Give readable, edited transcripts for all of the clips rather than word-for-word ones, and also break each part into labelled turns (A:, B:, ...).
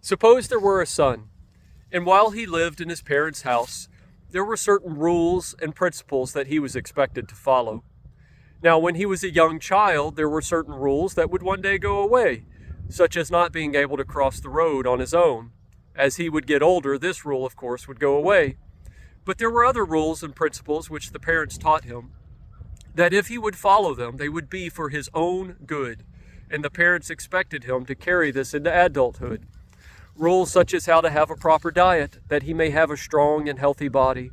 A: Suppose there were a son, and while he lived in his parents' house, there were certain rules and principles that he was expected to follow. Now, when he was a young child, there were certain rules that would one day go away, such as not being able to cross the road on his own. As he would get older, this rule, of course, would go away. But there were other rules and principles which the parents taught him, that if he would follow them, they would be for his own good, and the parents expected him to carry this into adulthood. Rules such as how to have a proper diet, that he may have a strong and healthy body.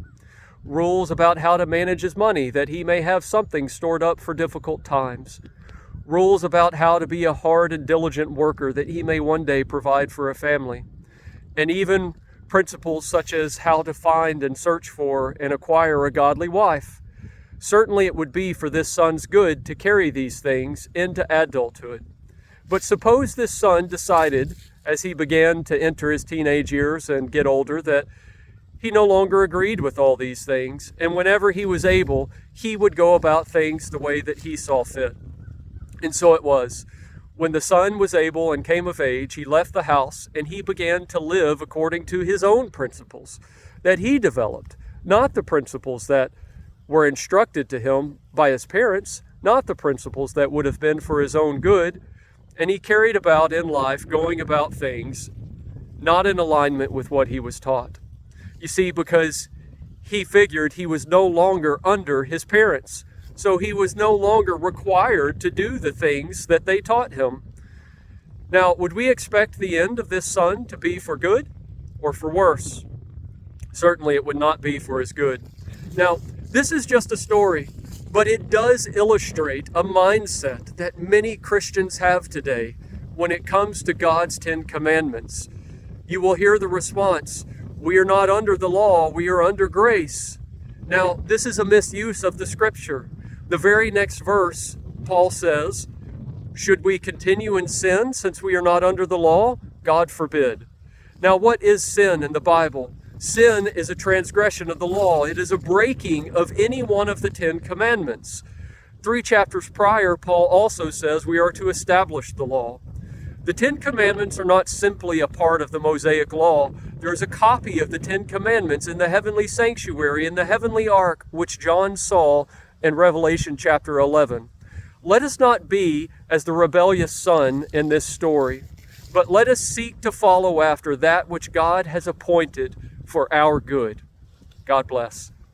A: Rules about how to manage his money, that he may have something stored up for difficult times. Rules about how to be a hard and diligent worker, that he may one day provide for a family. And even principles such as how to find and search for and acquire a godly wife. Certainly it would be for this son's good to carry these things into adulthood. But suppose this son decided, as he began to enter his teenage years and get older, that he no longer agreed with all these things, and whenever he was able, he would go about things the way that he saw fit. And so it was. When the son was able and came of age, he left the house and he began to live according to his own principles that he developed, not the principles that were instructed to him by his parents, not the principles that would have been for his own good. And he carried about in life going about things not in alignment with what he was taught. You see, because he figured he was no longer under his parents. So he was no longer required to do the things that they taught him. Now, would we expect the end of this son to be for good or for worse? Certainly it would not be for his good. Now, this is just a story, but it does illustrate a mindset that many Christians have today when it comes to God's 10 Commandments. You will hear the response, "We are not under the law, we are under grace." Now, this is a misuse of the scripture. The very next verse, Paul says, "Should we continue in sin since we are not under the law? God forbid." Now, what is sin in the Bible? Sin is a transgression of the law. It is a breaking of any one of the 10 Commandments. 3 chapters prior, Paul also says we are to establish the law. The 10 Commandments are not simply a part of the Mosaic Law. There is a copy of the 10 Commandments in the heavenly sanctuary, in the heavenly ark, which John saw in Revelation chapter 11. Let us not be as the rebellious son in this story, but let us seek to follow after that which God has appointed for our good. God bless.